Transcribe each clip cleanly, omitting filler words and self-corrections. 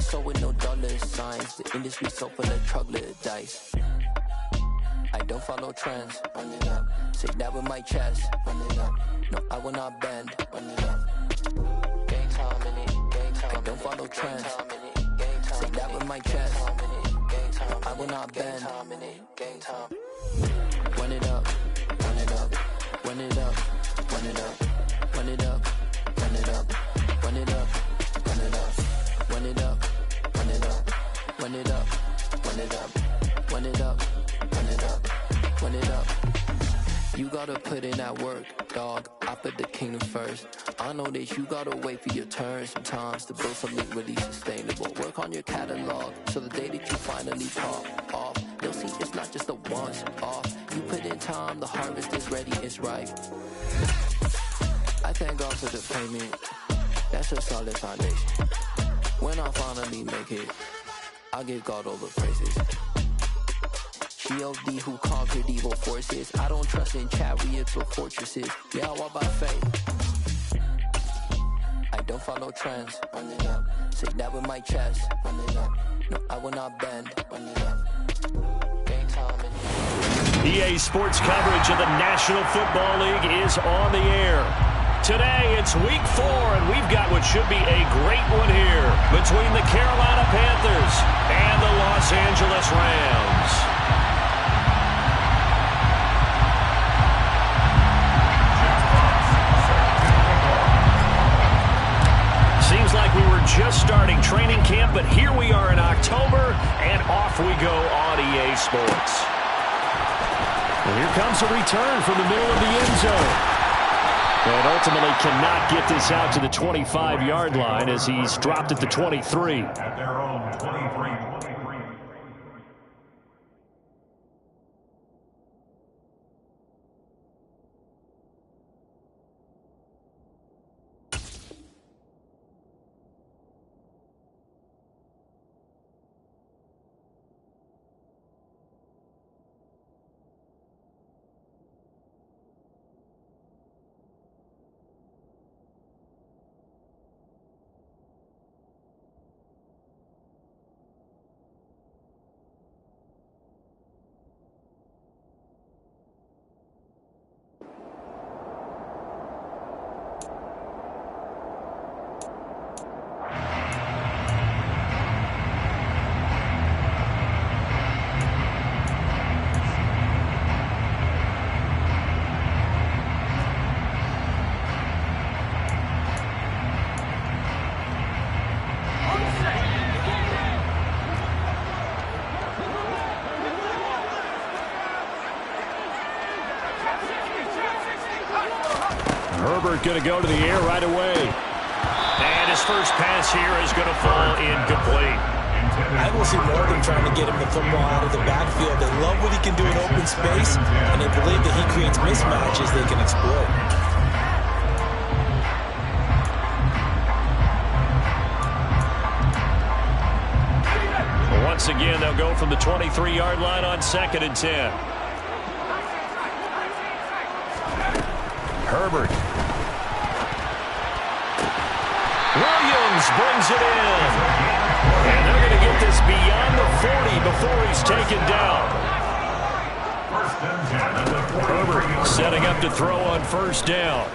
so with no dollar signs. The industry so full of troglodytes. I don't follow trends. Run it up. Say that with my chest. Run it up. No, I will not bend. Run it up. Gang time in it. Gang time. I don't follow trends. Say that with my chest. I will not bend. Gang time. Run it up. Run it up. Run it up. Run it up. Run it up. Run it up. Run it up. Run it up. Run it up. Run it up. Run it up. Run it up. Run it up. Run it up. Run it up. You gotta put in that work, dog. I put the kingdom first. I know that you gotta wait for your turn sometimes to build something really sustainable. Work on your catalog so the day that you finally pop off, they'll see it's not just a once off. You put in time, the harvest is ready, it's ripe. I thank God for the payment. That's a solid foundation. When I finally make it, I give God all the praises. G.O.D. who conquered evil forces. I don't trust in chariots or fortresses. Yeah, I walk by faith. I don't follow trends. Run it up. Say that with my chest. Run it up. No, I will not bend. Run it up. Game time in EA Sports coverage of the National Football League is on the air. Today, it's Week 4, and we've got what should be a great one here between the Carolina Panthers and the Los Angeles Rams. Seems like we were just starting training camp, but here we are in October, and off we go on EA Sports. And here comes a return from the middle of the end zone. And ultimately cannot get this out to the 25-yard line as he's dropped at the 23. At their own 23. Herbert going to go to the air right away. And his first pass here is going to fall incomplete. I will see more than trying to get him the football out of the backfield. They love what he can do in open space, and they believe that he creates mismatches they can exploit. Once again, they'll go from the 23-yard line on 2nd and 10. Herbert. Williams brings it in. And they're going to get this beyond the 40 before he's taken down. Herbert setting up to throw on first down.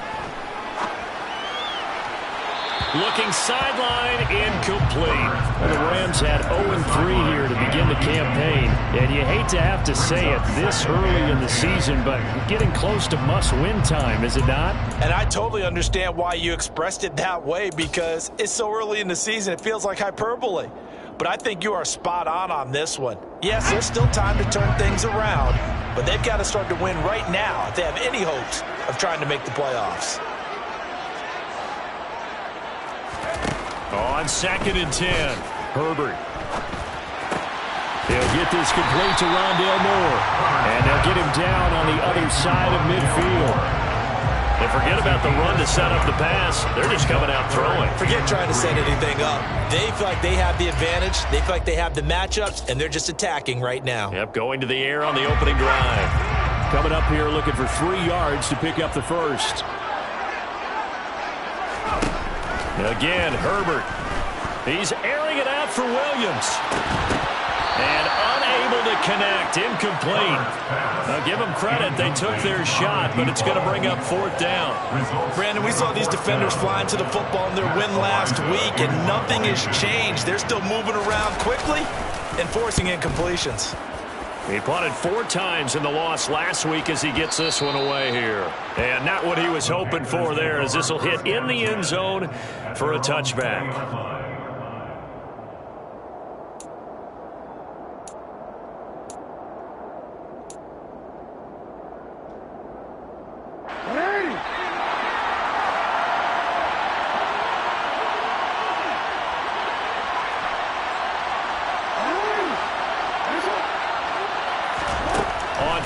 Looking sideline, incomplete. Well, the Rams had 0-3 here to begin the campaign. And you hate to have to say it this early in the season, but getting close to must-win time, is it not? And I totally understand why you expressed it that way, because it's so early in the season, it feels like hyperbole. But I think you are spot on this one. Yes, there's still time to turn things around, but they've got to start to win right now if they have any hopes of trying to make the playoffs. On 2nd and 10, Herbert. They'll get this complete to Rondale Moore. And they'll get him down on the other side of midfield. And forget about the run to set up the pass. They're just coming out throwing. Forget trying to set anything up. They feel like they have the advantage. They feel like they have the matchups, and they're just attacking right now. Yep, going to the air on the opening drive. Coming up here looking for 3 yards to pick up the first. Again, Herbert. He's airing it out for Williams. And unable to connect. Incomplete. Now, give them credit. They took their shot, but it's going to bring up 4th down. Brandon, we saw these defenders flying to the football in their win last week, and nothing has changed. They're still moving around quickly and forcing incompletions. He punted 4 times in the loss last week as he gets this one away here. And not what he was hoping for there, as this will hit in the end zone for a touchback.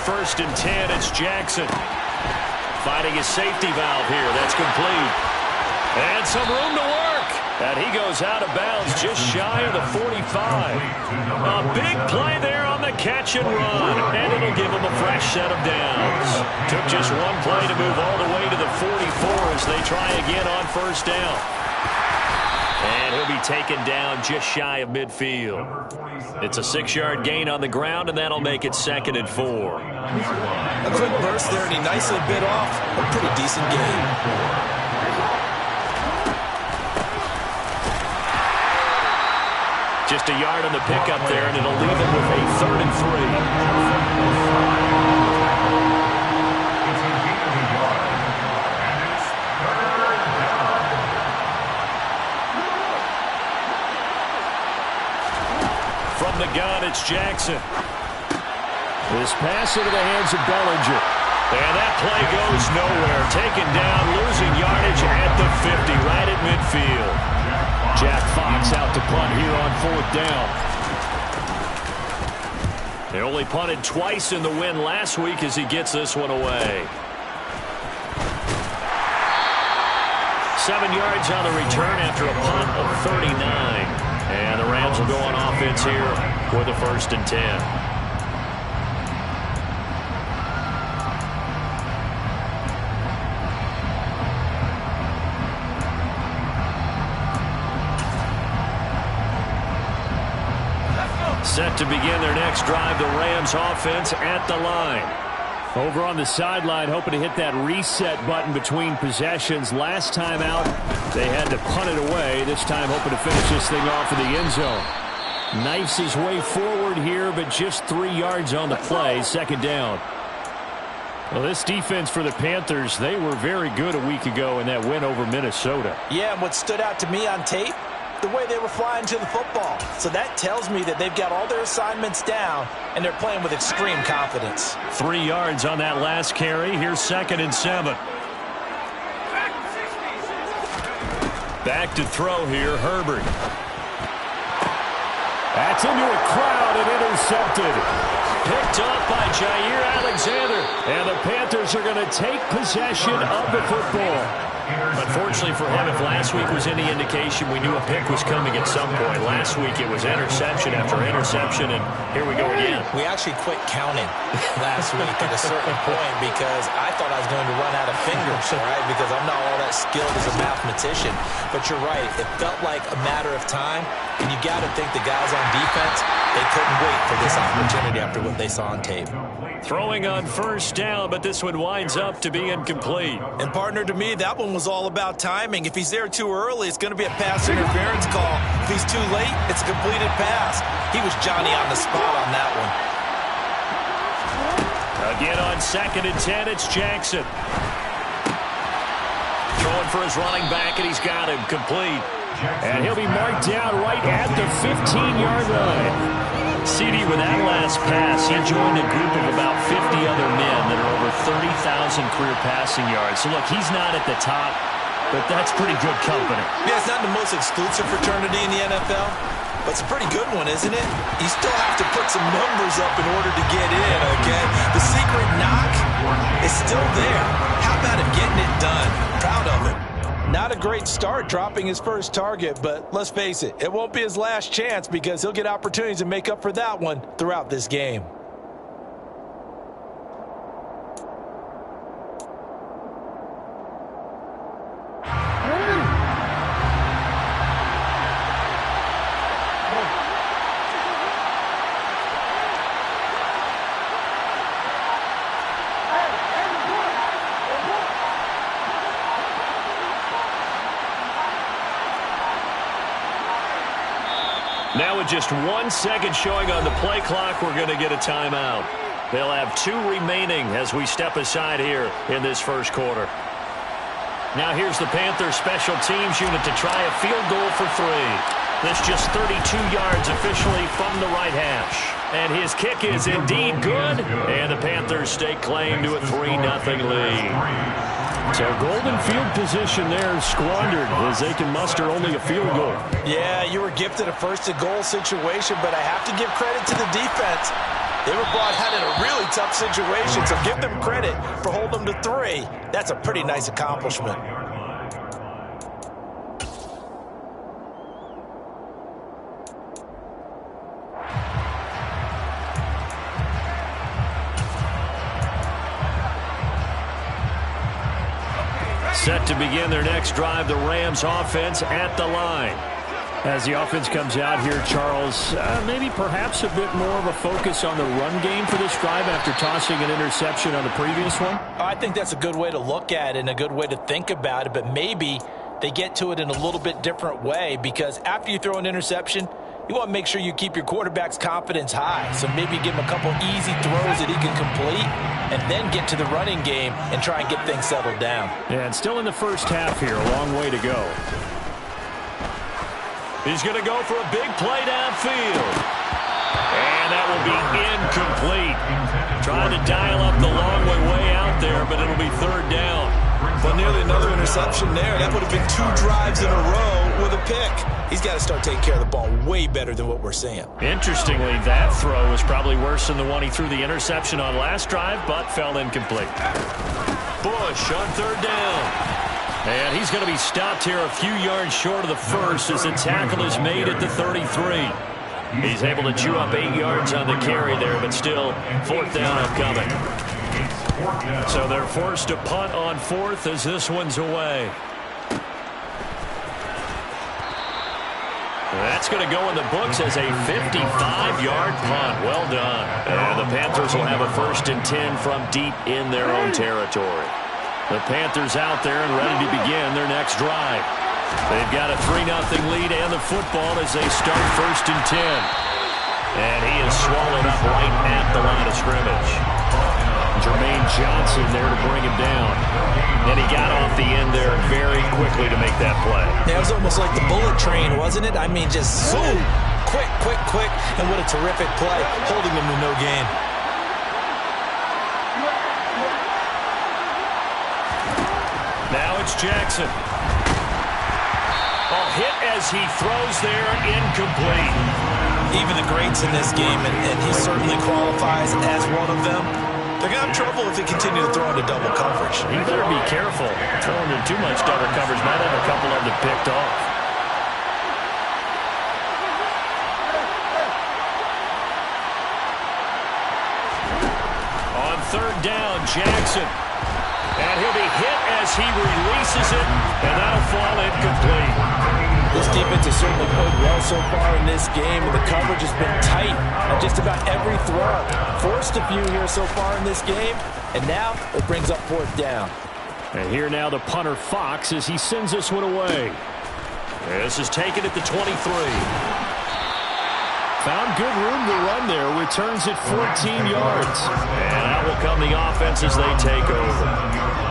First and 10, it's Jackson. Finding his safety valve here. That's complete. And some room to work. And he goes out of bounds just shy of the 45. A big play there on the catch and run. And it'll give him a fresh set of downs. Took just one play to move all the way to the 44 as they try again on first down. And he'll be taken down just shy of midfield. It's a 6-yard gain on the ground, and that'll make it 2nd and 4. A quick burst there, and he nicely bit off a pretty decent gain. Just a yard on the pickup there, and it'll leave him with a 3rd and 3. From the gun, it's Jackson. This pass into the hands of Bellinger. And that play goes nowhere. Taken down, losing yardage at the 50, right at midfield. Jack Fox out to punt here on 4th down. They only punted twice in the win last week as he gets this one away. 7 yards on the return after a punt of 39. And the Rams will go on offense here for the 1st and 10. Set to begin their next drive, the Rams offense at the line. Over on the sideline, hoping to hit that reset button between possessions. Last time out, they had to punt it away. This time, hoping to finish this thing off in the end zone. Knifes his way forward here, but just 3 yards on the play. 2nd down. Well, this defense for the Panthers, they were very good a week ago in that win over Minnesota. Yeah, and what stood out to me on tape, the way they were flying to the football. So that tells me that they've got all their assignments down, and they're playing with extreme confidence. 3 yards on that last carry. Here's 2nd and 7. Back to throw here, Herbert. That's into a crowd and intercepted. Picked up by Jair Alexander. And the Panthers are going to take possession of the football. Unfortunately for him, if last week was any indication, we knew a pick was coming at some point. Last week it was interception after interception, and here we go again. We actually quit counting last week at a certain point because I thought I was going to run out of fingers, right? Because I'm not all that skilled as a mathematician. But you're right. It felt like a matter of time, and you got to think the guys on defense, they couldn't wait for this opportunity after what they saw on tape. Throwing on first down, but this one winds up to be incomplete. And partner, to me, that one was all about timing. If he's there too early, it's going to be a pass interference call. If he's too late, it's a completed pass. He was Johnny on the spot on that one. Again on 2nd and 10, it's Jackson. Throwing for his running back, and he's got him complete. And he'll be marked down right at the 15-yard line. CD, with that last pass, he joined a group of about 50 other men that are over 30,000 career passing yards. So, look, he's not at the top, but that's pretty good company. Yeah, it's not the most exclusive fraternity in the NFL, but it's a pretty good one, isn't it? You still have to put some numbers up in order to get in, okay? The secret knock is still there. How about him getting it done? Proud of him. Not a great start dropping his first target, but let's face it, it won't be his last chance because he'll get opportunities to make up for that one throughout this game. Now with just 1 second showing on the play clock, we're going to get a timeout. They'll have 2 remaining as we step aside here in this first quarter. Now here's the Panthers special teams unit to try a field goal for 3. This just 32 yards officially from the right hash. And his kick is indeed good. And the Panthers stake claim to a 3-0 lead. So golden field position there squandered as they can muster only a field goal. Yeah, you were gifted a first-and-goal situation, but I have to give credit to the defense. They were brought out in a really tough situation, so give them credit for holding them to 3. That's a pretty nice accomplishment. Set to begin their next drive, the Rams offense at the line. As the offense comes out here, Charles, maybe perhaps a bit more of a focus on the run game for this drive after tossing an interception on the previous one? I think that's a good way to look at it and a good way to think about it, but maybe they get to it in a little bit different way, because after you throw an interception, you want to make sure you keep your quarterback's confidence high. So maybe give him a couple easy throws that he can complete and then get to the running game and try and get things settled down. Yeah, and still in the first half here, a long way to go. He's going to go for a big play downfield. And that will be incomplete. Trying to dial up the long way out there, but it'll be 3rd down. But nearly another interception there. That would have been 2 drives in a row with a pick. He's got to start taking care of the ball way better than what we're seeing. Interestingly, that throw was probably worse than the one he threw the interception on last drive, but fell incomplete. Bush on 3rd down. And he's going to be stopped here a few yards short of the first as the tackle is made at the 33. He's able to chew up 8 yards on the carry there, but still 4th down upcoming. So they're forced to punt on 4th as this one's away. That's going to go in the books as a 55-yard punt. Well done. And the Panthers will have a 1st and 10 from deep in their own territory. The Panthers out there and ready to begin their next drive. They've got a 3-0 lead and the football as they start 1st and 10. And he is swallowed up right at the line of scrimmage. Jermaine Johnson there to bring him down. And he got off the end there very quickly to make that play. Yeah, it was almost like the bullet train, wasn't it? I mean, just zoom. Quick, quick, quick. And what a terrific play, holding him to no gain. Now it's Jackson. Ball hit as he throws there, incomplete. Even the greats in this game, and he certainly qualifies as one of them, they're going to have trouble if they continue to throw into double coverage. He better be careful. Throwing into too much double coverage might have a couple of them picked off. On 3rd down, Jackson. And he'll be hit as he releases it, and that'll fall incomplete. This defense has certainly played well so far in this game, and the coverage has been tight on just about every throw. Forced a few here so far in this game, and now it brings up 4th down. And here now the punter Fox as he sends this one away. This is taken at the 23. Found good room to run there. Returns it 14 yards. And out will come the offense as they take over.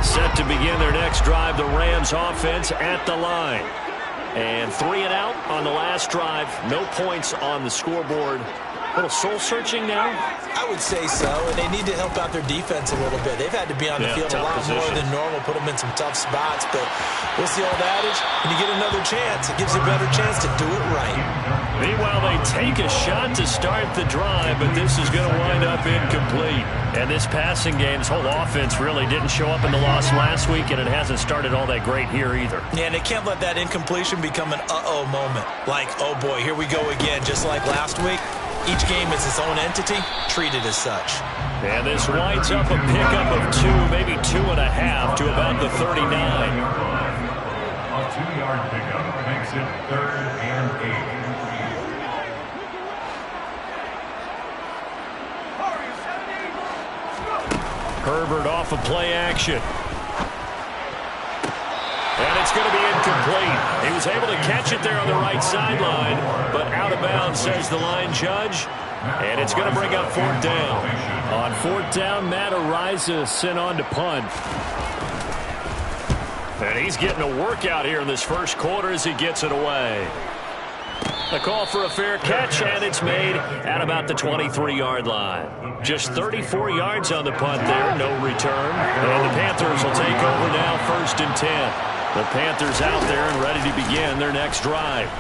Set to begin their next drive, the Rams offense at the line. And 3 and out on the last drive. No points on the scoreboard. A little soul-searching now? I would say so, and they need to help out their defense a little bit. They've had to be on the field a lot more than normal, put them in some tough spots. But what's the old adage? When you get another chance, it gives you a better chance to do it right. Meanwhile, they take a shot to start the drive, but this is going to wind up incomplete. And this passing game's whole offense really didn't show up in the loss last week, and it hasn't started all that great here either. Yeah, and they can't let that incompletion become an uh-oh moment. Like, oh boy, here we go again, just like last week. Each game is its own entity, treated as such. And this winds up a pickup of 2, maybe 2.5 to about the 39. A 2-yard pickup makes it 3rd and 8. Herbert off of play action. And it's going to be incomplete. He was able to catch it there on the right sideline, but out of bounds, says the line judge. And it's going to bring up 4th down. On 4th down, Matt Araiza sent on to punt. And he's getting a workout here in this first quarter as he gets it away. A call for a fair catch, and it's made at about the 23-yard line. Just 34 yards on the punt there, no return. And the Panthers will take over now, 1st and 10. The Panthers out there and ready to begin their next drive.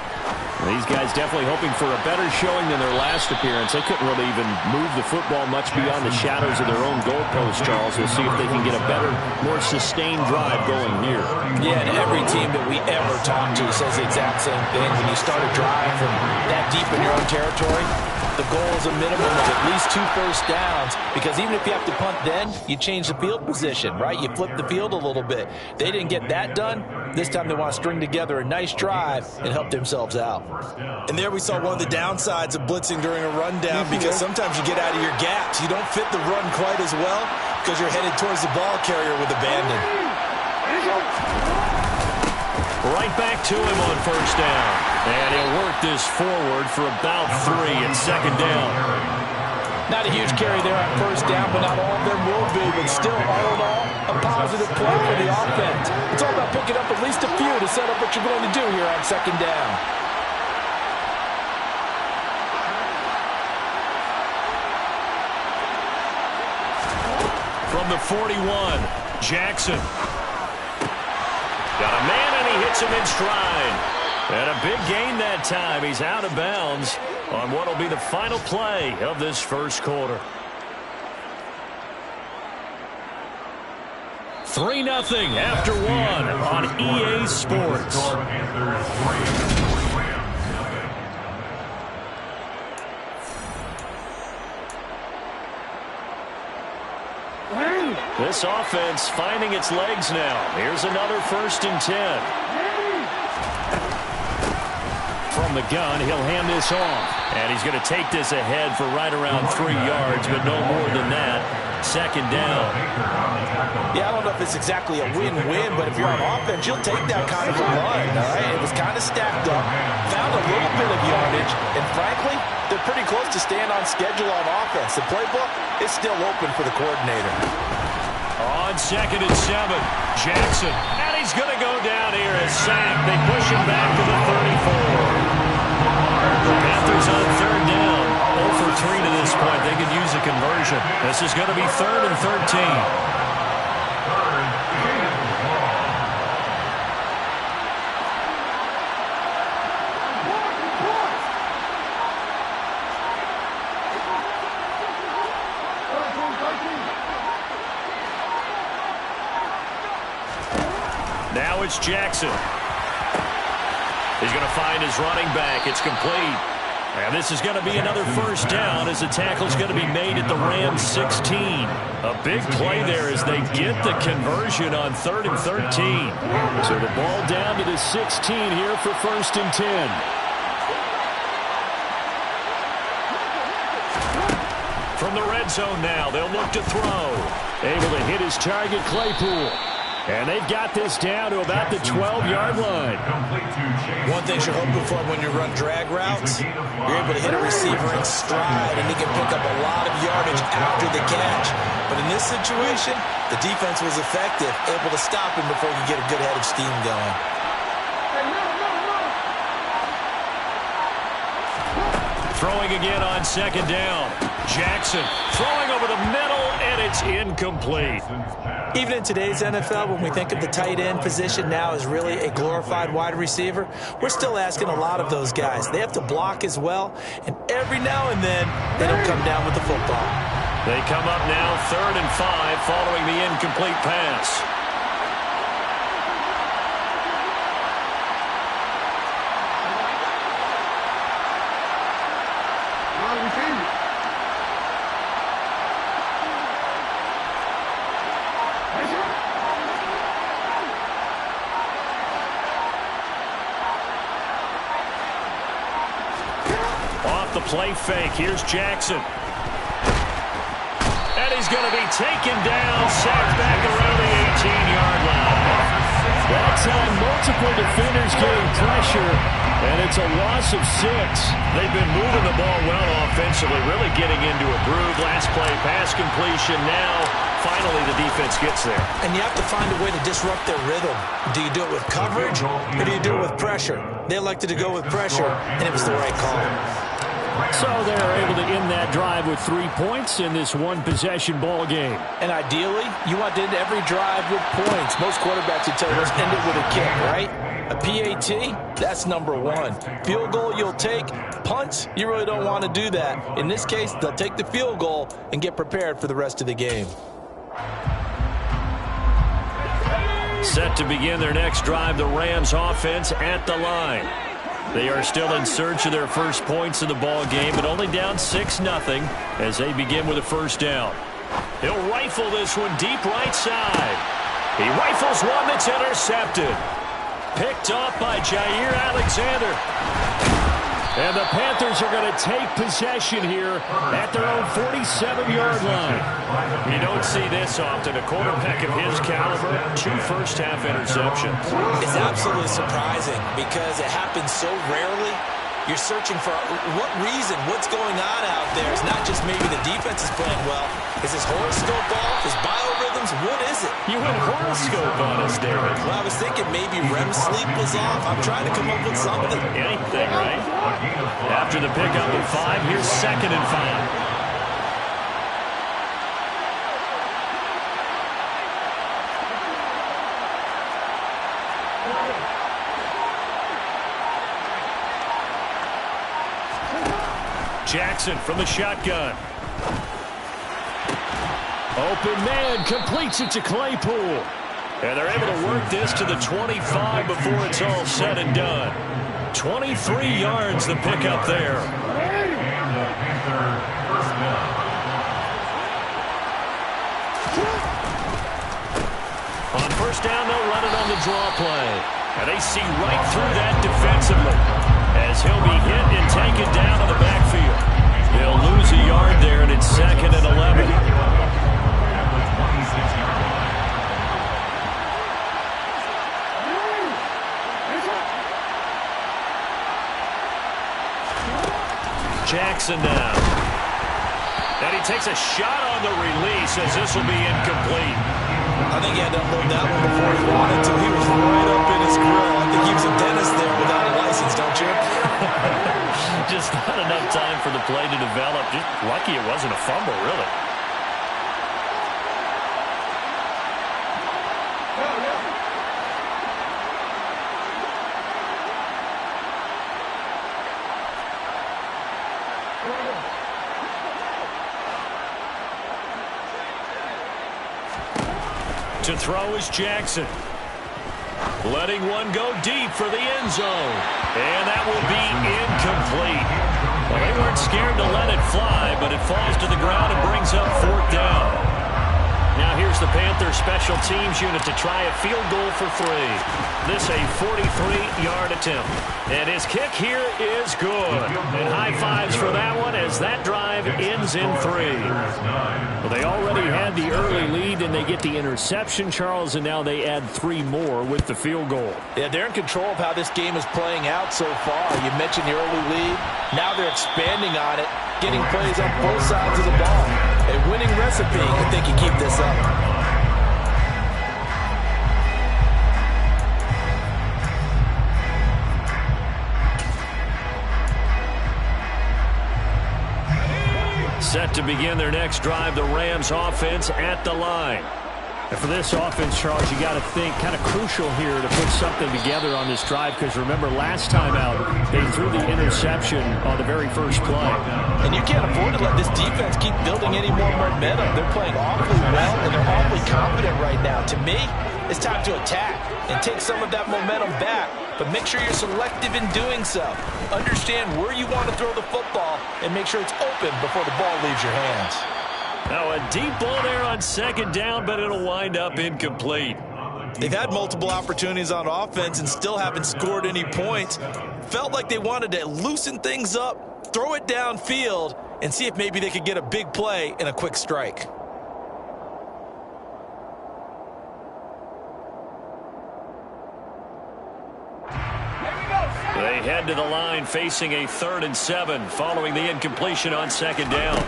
These guys definitely hoping for a better showing than their last appearance. They couldn't really even move the football much beyond the shadows of their own goalpost, Charles. We'll see if they can get a better, more sustained drive going here. Yeah, and every team that we ever talk to says the exact same thing. When you start a drive from that deep in your own territory, the goal is a minimum of at least 2 first downs, because even if you have to punt then, you change the field position, right? You flip the field a little bit. They didn't get that done. This time they want to string together a nice drive and help themselves out. And there we saw one of the downsides of blitzing during a rundown, because sometimes you get out of your gaps. You don't fit the run quite as well because you're headed towards the ball carrier with abandon. Right back to him on 1st down. And he'll work this forward for about 3 and 2nd down. Not a huge carry there on 1st down, but not all of them will be. But still, all in all, a positive play for the offense. It's all about picking up at least a few to set up what you're going to do here on 2nd down. From the 41, Jackson. Got a man, and he hits him in stride. And a big gain that time. He's out of bounds on what will be the final play of this first quarter. 3-0 after 1 on EA Sports. This offense finding its legs now. Here's another 1st and 10. From the gun, he'll hand this off. And he's going to take this ahead for right around 3 yards, but no more than that. 2nd down. Yeah, I don't know if it's exactly a win-win, but if you're on offense, you'll take that kind of a run, all right? It was kind of stacked up, found a little bit of yardage, and frankly, they're pretty close to staying on schedule on offense. The playbook is still open for the coordinator. On 2nd and 7, Jackson. And he's going to go down here as sacked. They push him back to the 34. The Panthers on 3rd down. 0 for 3 to this point. They could use a conversion. This is going to be 3rd and 13. Now it's Jackson. He's going to find his running back. It's complete. And this is going to be another 1st down as the tackle's going to be made at the Rams 16. A big play there as they get the conversion on 3rd and 13. So the ball down to the 16 here for 1st and 10. From the red zone now, they'll look to throw. Able to hit his target, Claypool. And they've got this down to about the 12-yard line. One thing you're hoping for when you run drag routes, you're able to hit a receiver in stride, and he can pick up a lot of yardage after the catch. But in this situation, the defense was effective, able to stop him before he could get a good head of steam going. Throwing again on second down. Jackson throwing over the middle, and it's incomplete. Even in today's NFL, when we think of the tight end position now as really a glorified wide receiver, we're still asking a lot of those guys. They have to block as well, and every now and then, they don't come down with the football. They come up now 3rd and 5 following the incomplete pass. Play fake. Here's Jackson. And he's going to be taken down, sacked back around the 18-yard line. That time, multiple defenders getting pressure, and it's a loss of 6. They've been moving the ball well offensively, really getting into a groove. Last play, pass completion. Now, finally, the defense gets there. And you have to find a way to disrupt their rhythm. Do you do it with coverage, or do you do it with pressure? They elected to go with pressure, and it was the right call. So they're able to end that drive with 3 points in this one-possession ball game. And ideally, you want to end every drive with points. Most quarterbacks would tell you, let's end it with a kick, right? A PAT, that's number 1. Field goal you'll take. Punts, you really don't want to do that. In this case, they'll take the field goal and get prepared for the rest of the game. Set to begin their next drive, the Rams offense at the line. They are still in search of their first points in the ball game, but only down 6-0 as they begin with a first down. He'll rifle this one deep right side. He rifles one that's intercepted. Picked off by Jair Alexander. And the Panthers are going to take possession here at their own 47-yard line. You don't see this often. A quarterback of his caliber, 2 first-half interceptions. It's absolutely surprising because it happens so rarely. You're searching for what reason, what's going on out there. It's not just maybe the defense is playing well. Is his horoscope off? His biorhythms? What is it? You went horoscope on us, David. Well, I was thinking maybe REM sleep was off. I'm trying to come up with something. Anything, right? After the pickup of 5, here's 2nd and 5. Jackson from the shotgun. Open man, completes it to Claypool. And they're able to work this to the 25 before it's all said and done. 23 yards the pickup there. On first down, they'll run it on the draw play. And they see right through that defensively as he'll be hit and taken down in the backfield. They'll lose a yard there, and it's 2nd and 11. Jackson now. And he takes a shot on the release as this will be incomplete. I think he had to unload that one before he wanted to. He was right up in his grill. I think he was a dentist there without a license, don't you? Just not enough time for the play to develop. Just lucky it wasn't a fumble, really. To throw is Jackson. Letting one go deep for the end zone. And that will be incomplete. Well, they weren't scared to let it fly, but it falls to the ground and brings up 4th down. Now here's the Panthers special teams unit to try a field goal for 3. This a 43-yard attempt. And his kick here is good. And high fives for that one as that drive ends in 3. Well, they already had the early lead, and they get the interception, Charles, and now they add 3 more with the field goal. Yeah, they're in control of how this game is playing out so far. You mentioned the early lead. Now they're expanding on it, getting plays on both sides of the ball. A winning recipe if they can keep this up. Set to begin their next drive, the Rams offense at the line. And for this offense, Charles, you got to think kind of crucial here to put something together on this drive, because remember last time out they threw the interception on the very first play. And you can't afford to let this defense keep building any more momentum. They're playing awfully well and they're awfully confident right now. To me, it's time to attack and take some of that momentum back, but make sure you're selective in doing so. Understand where you want to throw the football and make sure it's open before the ball leaves your hands. Now a deep ball there on second down, but it'll wind up incomplete. They've had multiple opportunities on offense and still haven't scored any points. Felt like they wanted to loosen things up, throw it downfield, and see if maybe they could get a big play and a quick strike. They head to the line facing a 3rd and 7 following the incompletion on second down.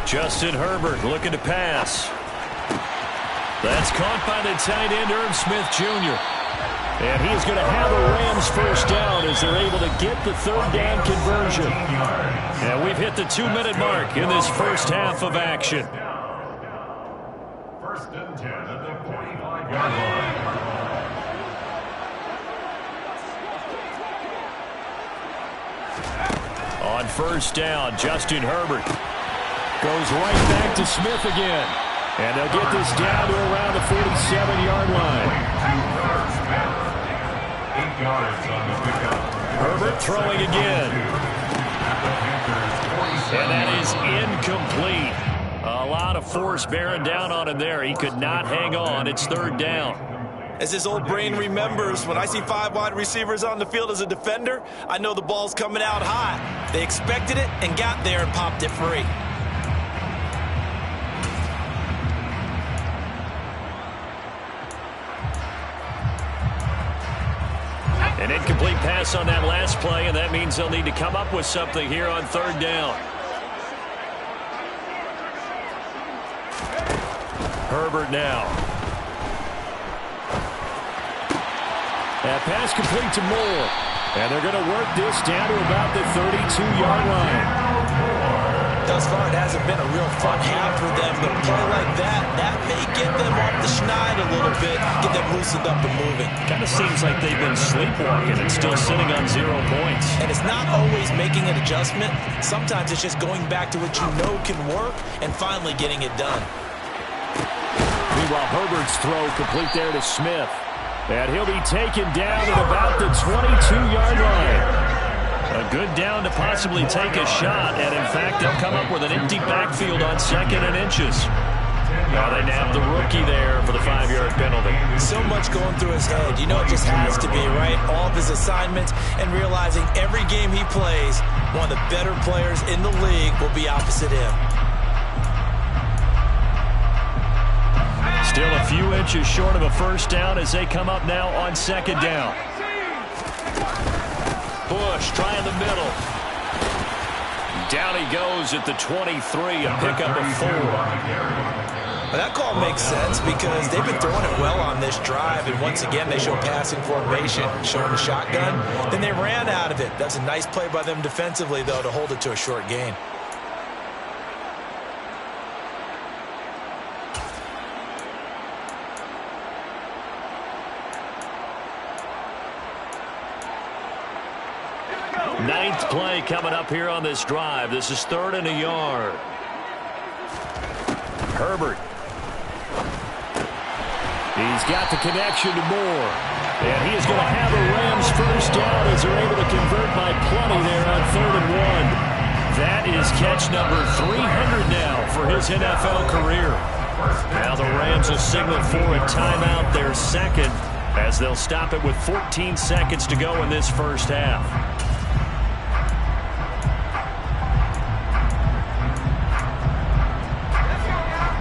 Justin Herbert looking to pass. That's caught by the tight end, Irv Smith Jr. And he's going to have a Rams first down as they're able to get the 3rd down conversion. And we've hit the 2-minute mark in this first half of action. 1st and 10 at the 45-yard line. On first down, Justin Herbert goes right back to Smith again. And they'll get this down to around the 47-yard line. 8 yards on the pickup. Herbert throwing again. And that is incomplete. A lot of force bearing down on him there. He could not hang on. It's 3rd down. As his old brain remembers, when I see 5 wide receivers on the field as a defender, I know the ball's coming out high. They expected it and got there and popped it free. An incomplete pass on that last play, and that means they'll need to come up with something here on 3rd down. Herbert now. That pass complete to Moore. And they're going to work this down to about the 32-yard line. Thus far, it hasn't been a real fun half for them, but a play like that may get them off the schneid a little bit, get them loosened up and moving. Kind of seems like they've been sleepwalking and still sitting on 0 points. And it's not always making an adjustment. Sometimes it's just going back to what you know can work and finally getting it done. Meanwhile, Herbert's throw complete there to Smith. And he'll be taken down at about the 22-yard line. A good down to possibly take a shot, and in fact, they'll come up with an empty backfield on 2nd and inches. Now they nab the rookie there for the 5-yard penalty. So much going through his head. You know it just has to be, right? All of his assignments and realizing every game he plays, one of the better players in the league will be opposite him. Still a few inches short of a first down as they come up now on 2nd down. Bush trying the middle. Down he goes at the 23, a pickup of 4. Well, that call makes sense because they've been throwing it well on this drive, and once again they show passing formation, showing the shotgun. Then they ran out of it. That's a nice play by them defensively, though, to hold it to a short gain. Ninth play coming up here on this drive. This is 3rd and a yard. Herbert. He's got the connection to Moore. And he is going to have a Rams first down as they're able to convert by plenty there on 3rd and 1. That is catch number 300 now for his NFL career. Now the Rams will signal for a timeout, their 2nd, as they'll stop it with 14 seconds to go in this first half.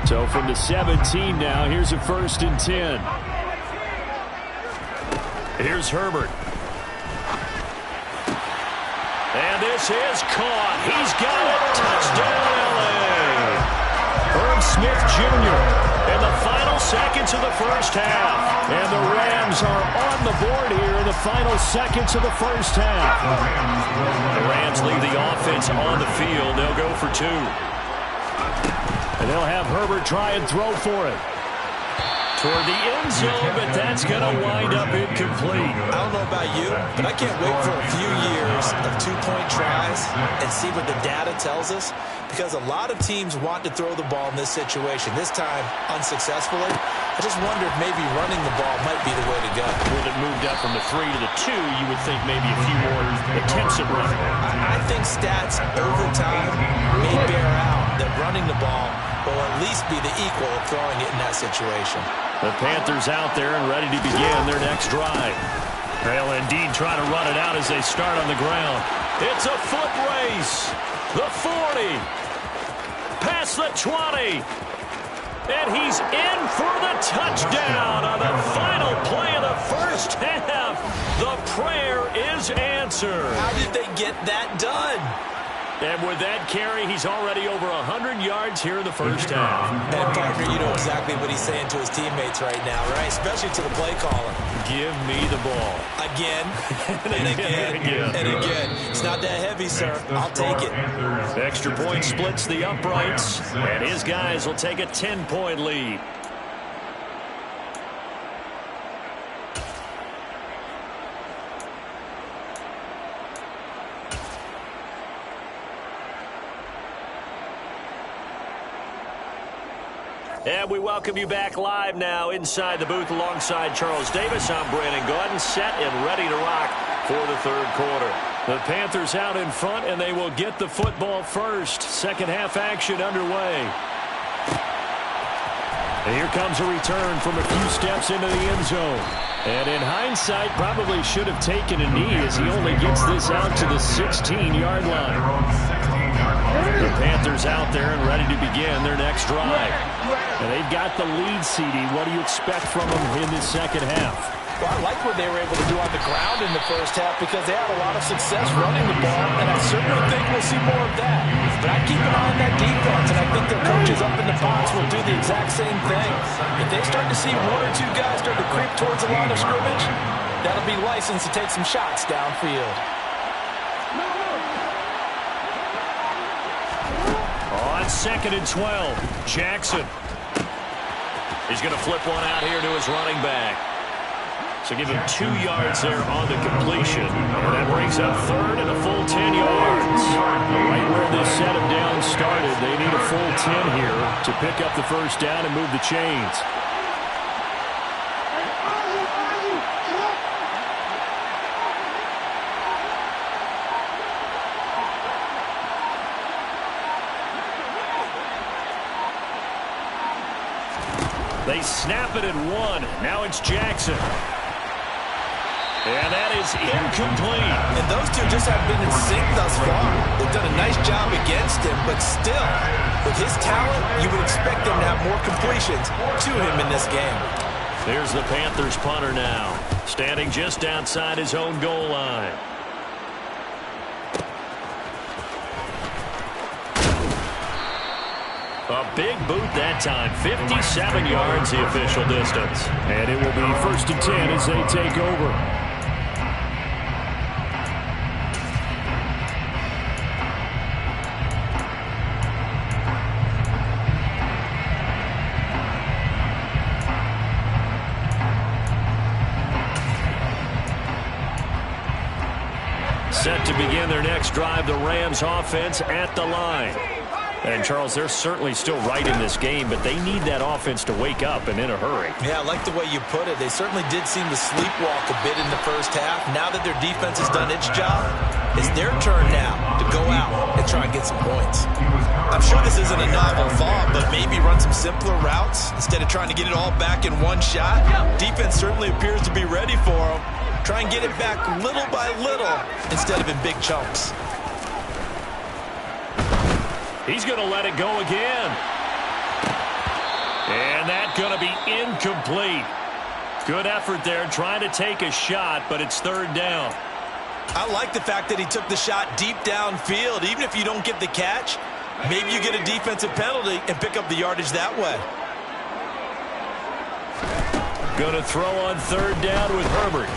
So from the 17 now, here's a 1st and 10. Here's Herbert. And this is caught. He's got it. Touchdown, L.A. Irv Smith Jr. in the final seconds of the first half. And the Rams are on the board here in the final seconds of the first half. The Rams leave the offense on the field. They'll go for 2. And they'll have Herbert try and throw for it. Toward the end zone, but that's going to wind up incomplete. I don't know about you, but I can't wait for a few years of two-point tries and see what the data tells us, because a lot of teams want to throw the ball in this situation. This time, unsuccessfully. I just wonder if maybe running the ball might be the way to go. With it moved up from the 3 to the 2, you would think maybe a few more attempts at running. I think stats over time may bear out that running the ball will at least be the equal of throwing it in that situation. The Panthers out there and ready to begin their next drive. They'll indeed try to run it out as they start on the ground. It's a foot race. The 40. Past the 20. And he's in for the touchdown on the final play of the first half. The prayer is answered. How did they get that done? And with that carry, he's already over 100 yards here in the first half. And, partner, you know exactly what he's saying to his teammates right now, right? Especially to the play caller. Give me the ball. Again, and again, and again. It's not that heavy, sir. I'll take it. Extra point splits the uprights, and his guys will take a 10-point lead. And we welcome you back live now inside the booth alongside Charles Davis. I'm Brandon Gaudin, set and ready to rock for the third quarter. The Panthers out in front, and they will get the football first. Second half action underway. And here comes a return from a few steps into the end zone. And in hindsight, probably should have taken a knee as he only gets this out to the 16-yard line. The Panthers out there and ready to begin their next drive. And they've got the lead, CD. What do you expect from them in this second half? Well, I like what they were able to do on the ground in the first half because they had a lot of success running the ball, and I certainly think we'll see more of that. But I keep an eye on that defense, and I think their coaches up in the box will do the exact same thing. If they start to see one or two guys start to creep towards the line of scrimmage, that'll be license to take some shots downfield. On 2nd and 12, Jackson. He's going to flip one out here to his running back. So give him 2 yards there on the completion. And that brings up third and a full 10 yards. Right where this set of downs started, they need a full 10 here to pick up the first down and move the chains. They snap it at 1. Now it's Jackson. And that is incomplete. And those two just haven't been in sync thus far. They've done a nice job against him, but still, with his talent, you would expect them to have more completions to him in this game. There's the Panthers punter now, standing just outside his own goal line. A big boot that time, 57 yards the official distance. And it will be 1st and 10 as they take over. Set to begin their next drive, the Rams offense at the line. And, Charles, they're certainly still right in this game, but they need that offense to wake up and in a hurry. Yeah, I like the way you put it. They certainly did seem to sleepwalk a bit in the first half. Now that their defense has done its job, it's their turn now to go out and try and get some points. I'm sure this isn't a novel thought, but maybe run some simpler routes instead of trying to get it all back in one shot. Defense certainly appears to be ready for them. Try and get it back little by little instead of in big chunks. He's going to let it go again. And that's going to be incomplete. Good effort there trying to take a shot, but it's 3rd down. I like the fact that he took the shot deep downfield. Even if you don't get the catch, maybe you get a defensive penalty and pick up the yardage that way. Going to throw on 3rd down with Herbert.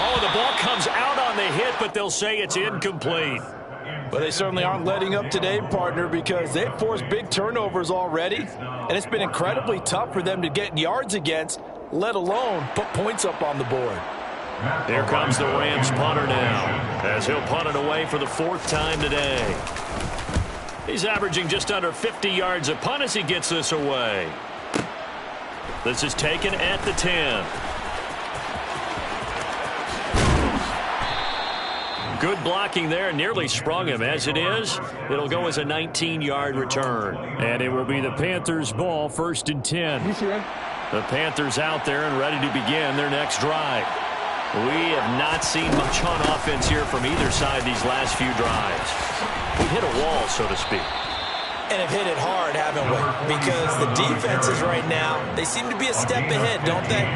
Oh, the ball comes out on the hit, but they'll say it's incomplete. Well, they certainly aren't letting up today, partner, because they've forced big turnovers already, and it's been incredibly tough for them to get yards against, let alone put points up on the board. Here comes the Rams punter now, as he'll punt it away for the 4th time today. He's averaging just under 50 yards a punt as he gets this away. This is taken at the 10. Good blocking there, nearly sprung him. As it is, it'll go as a 19-yard return. And it will be the Panthers' ball, 1st and 10. The Panthers out there and ready to begin their next drive. We have not seen much on offense here from either side these last few drives. We hit a wall, so to speak. And have hit it hard, haven't we? Because the defenses right now, they seem to be a step ahead, don't they?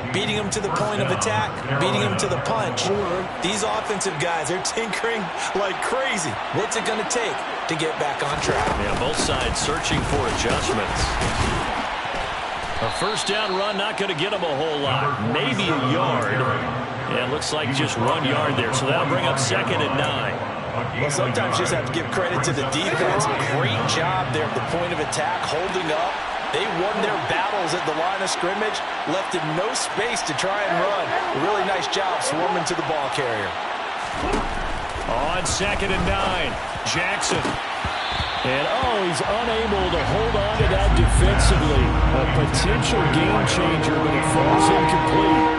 Beating them to the point of attack, beating them to the punch. These offensive guys, they're tinkering like crazy. What's it going to take to get back on track? Yeah, both sides searching for adjustments. A 1st down run, not going to get them a whole lot. Maybe a yard. Yeah, it looks like just 1 yard there. So that'll bring up 2nd and 9. Well, sometimes you just have to give credit to the defense. Great job there at the point of attack, holding up. They won their battles at the line of scrimmage, left in no space to try and run. A really nice job swarming to the ball carrier. On 2nd and 9, Jackson. And, he's unable to hold on to that defensively. A potential game changer, but it falls incomplete.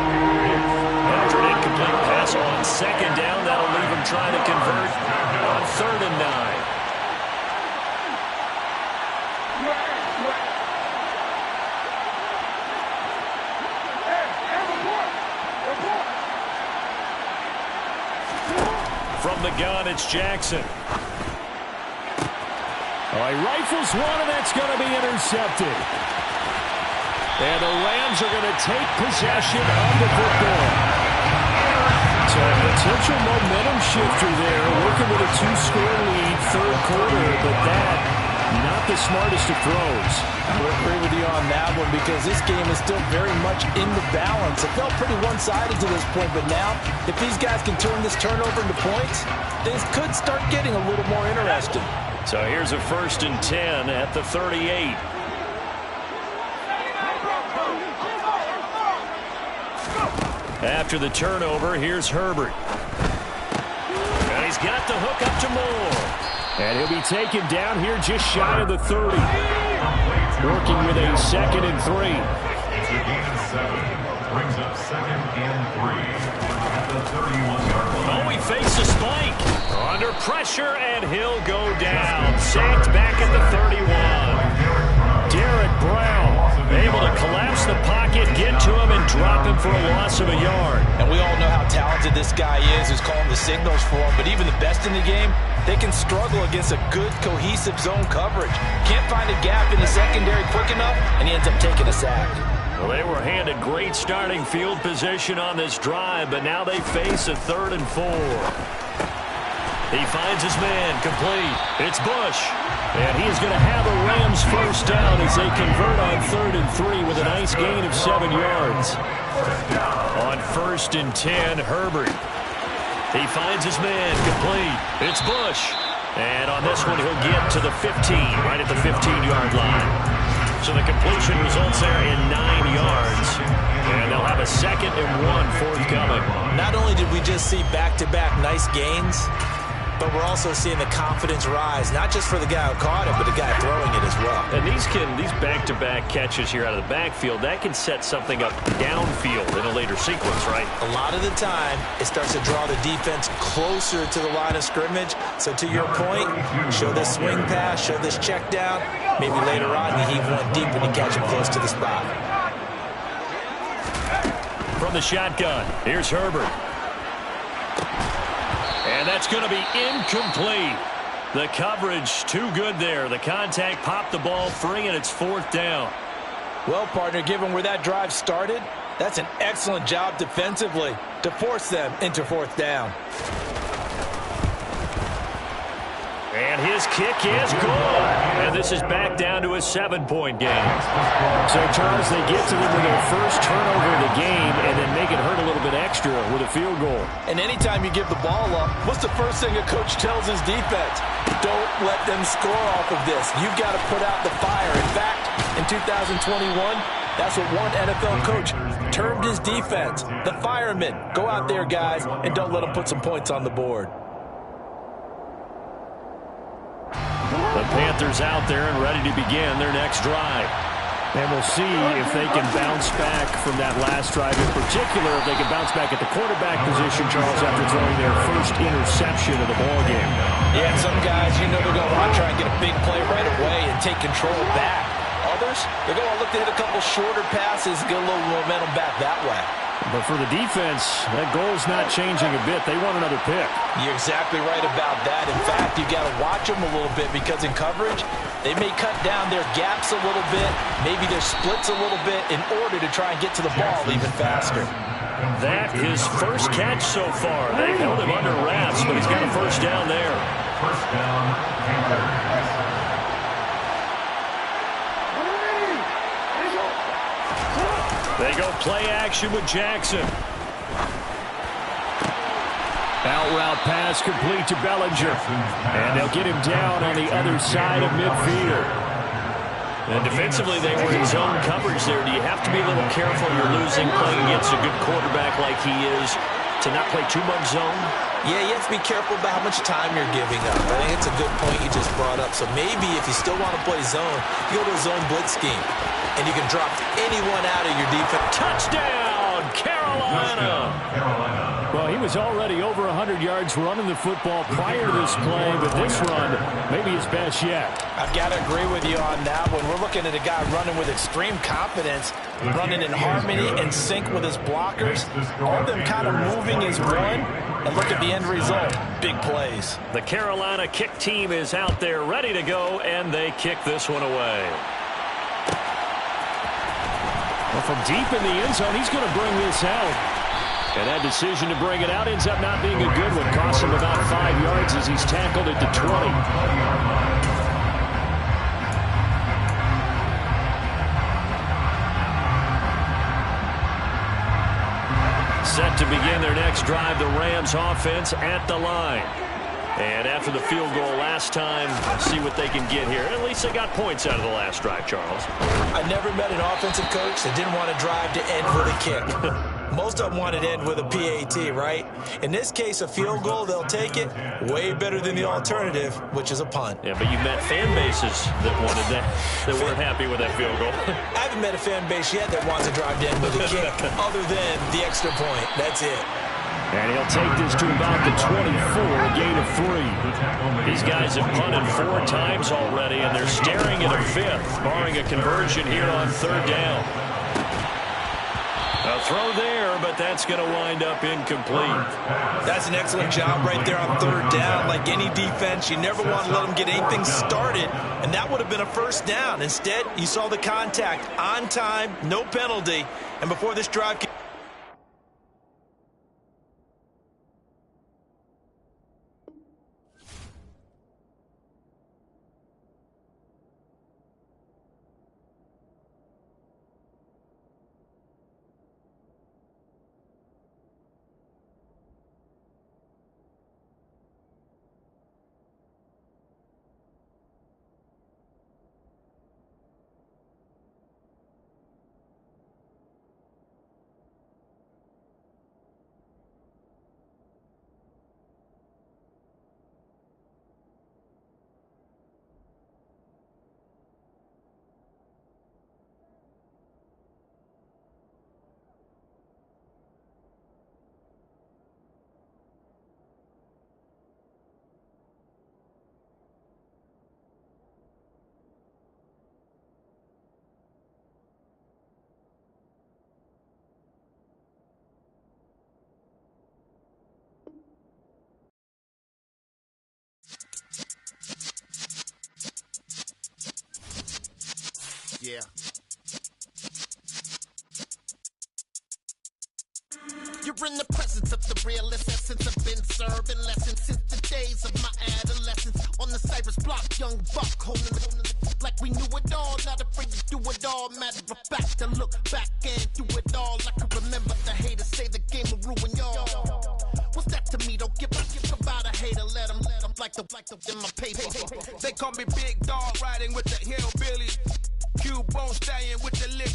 After an incomplete pass on 2nd down, that'll leave him trying to convert on 3rd and 9. From the gun, it's Jackson. He rifles one, and that's going to be intercepted. And the Rams are going to take possession of the football. So a potential momentum shifter there, working with a 2-score lead, 3rd quarter, but that, not the smartest of throws. I would agree with you on that one because this game is still very much in the balance. It felt pretty one-sided to this point, but now, if these guys can turn this turnover into points, things could start getting a little more interesting. So here's a 1st and 10 at the 38. After the turnover, here's Herbert. And he's got the hook up to Moore. And he'll be taken down here just shy of the 30. Working with a 2nd and 3. It's a gain of 7. Brings up 2nd and 3 at the 31-yard line. Oh, he fakes a spike. Under pressure, and he'll go down. Sacked back at the 31. Derek Brown able to collapse the pocket, get to him, and drop him for a loss of a yard. And we all know how talented this guy is who's calling the signals for him, but even the best in the game, they can struggle against a good, cohesive zone coverage. Can't find a gap in the secondary quick enough, and he ends up taking a sack. Well, they were handed great starting field position on this drive, but now they face a 3rd and 4. He finds his man, complete. It's Bush. And he is going to have a Rams 1st down as they convert on 3rd and 3 with a nice gain of 7 yards. On 1st and 10, Herbert. He finds his man, complete. It's Bush. And on this one, he'll get to the 15, right at the 15-yard line. So the completion results there in 9 yards. And they'll have a 2nd and 1 forthcoming. Not only did we just see back-to-back nice gains, but we're also seeing the confidence rise, not just for the guy who caught it, but the guy throwing it as well. And these back-to-back catches here out of the backfield, that can set something up downfield in a later sequence, right? A lot of the time, it starts to draw the defense closer to the line of scrimmage. So to your point, show this swing pass, show this check down. Maybe later on, you heave one deep and you catch him close to the spot. From the shotgun, here's Herbert. And that's going to be incomplete. The coverage too good there. The contact popped the ball free, and it's 4th down. Well, partner, given where that drive started, that's an excellent job defensively to force them into 4th down. And his kick is good. And this is back down to a 7-point game. So, Charles, they get to them with their first turnover of the game and then make it hurt a little bit extra with a field goal. And anytime you give the ball up, what's the first thing a coach tells his defense? Don't let them score off of this. You've got to put out the fire. In fact, in 2021, that's what one NFL coach termed his defense. The firemen. Go out there, guys, and don't let them put some points on the board. The Panthers out there and ready to begin their next drive. And we'll see if they can bounce back from that last drive. In particular, if they can bounce back at the quarterback position, Charles, after throwing their first interception of the ballgame. Yeah, and some guys, you know they're going to want to try and get a big play right away and take control back. Others, they're going to look to hit a couple shorter passes, get a little momentum back that way. But for the defense, that goal's not changing a bit. They want another pick. You're exactly right about that. In fact, you got to watch them a little bit because in coverage, they may cut down their gaps a little bit, maybe their splits a little bit in order to try and get to the ball even faster. That is first catch so far. They've held him under wraps, but he's got a first down there. First down, Panthers. They go play action with Jackson. Out route pass complete to Bellinger. And they'll get him down on the other side of midfield. And defensively, they were in zone coverage there. Do you have to be a little careful? You're losing playing against a good quarterback like he is to not play too much zone? Yeah, you have to be careful about how much time you're giving up. I think it's a good point you just brought up. So maybe if you still want to play zone, you go to a zone blitz scheme. And you can drop anyone out of your defense. Touchdown, Carolina! Well, he was already over 100 yards running the football prior to this play, but this run, maybe his best yet. I've got to agree with you on that one. We're looking at a guy running with extreme confidence, running in harmony and sync with his blockers. All of them kind of moving as one. And look at the end result. Big plays. The Carolina kick team is out there ready to go, and they kick this one away. Well, from deep in the end zone, he's going to bring this out. And that decision to bring it out ends up not being a good one. Costs him about 5 yards as he's tackled at the 20. Set to begin their next drive, the Rams offense at the line. And after the field goal last time, see what they can get here. At least they got points out of the last drive, Charles. I never met an offensive coach that didn't want to drive to end with a kick. Most of them wanted to end with a PAT, right? In this case, a field goal, they'll take it. Way better than the alternative, which is a punt. Yeah, but you met fan bases that wanted that, that weren't happy with that field goal. I haven't met a fan base yet that wants to drive to end with a kick, other than the extra point. That's it. And he'll take this to about the 24, a gain of 3. These guys have punted 4 times already, and they're staring at a 5th, barring a conversion here on 3rd down. A throw there, but that's going to wind up incomplete. That's an excellent job right there on 3rd down. Like any defense, you never want to let them get anything started, and that would have been a first down. Instead, you saw the contact on time, no penalty, and before this drive... Yeah. You're in the presence of the realest essence. I've been serving lessons since the days of my adolescence. On on the Cypress block, young buck holding it like we knew it all, not afraid to do it all. Matter of fact, to look back and do it all. I can remember the haters say the game will ruin y'all. What's that to me? Don't give about a hater. Let them like the in my paper. They call me Big Dog, riding with the hillbilly. Cubone staying with the lip.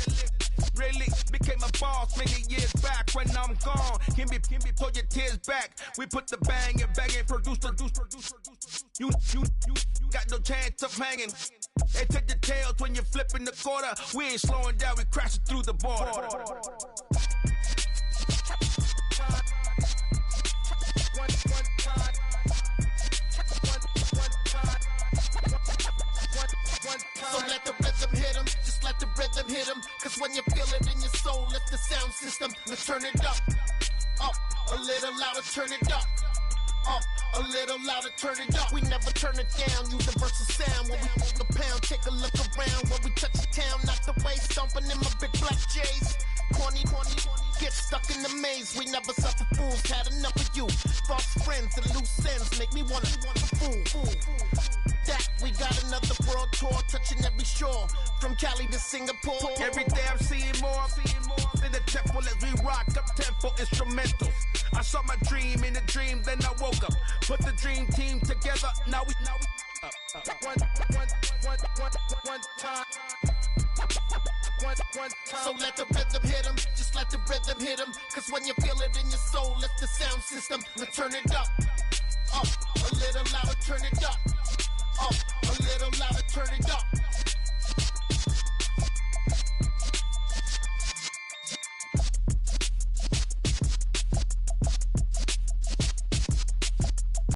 Really became a boss many years back. When I'm gone, can be pull your tears back. We put the bang and produce. You got no chance of hanging. They take the tails when you're flipping the quarter. We ain't slowing down, we crashing through the border. So let the rhythm hit him, just let the rhythm hit him. Cause when you feel it in your soul, lift the sound system. Now turn it up, a little louder, turn it up. A little louder, turn it up. We never turn it down, universal sound. When we hold the pound, take a look around. When we touch the town, knock the way, stomping in my big black J's. Corny, get stuck in the maze. We never suffer fools, had enough of you. False friends and loose ends make me wanna fool. That we got another world tour, touching every shore, from Cali to Singapore. Every day I'm seeing more in the temple as we rock up tempo instrumentals. I saw my dream in a dream, then I woke up. Put the dream team together, now we one time. So let the rhythm hit him, just let the rhythm hit him. Cause when you feel it in your soul, lift the sound system. Now turn it up, a little louder, turn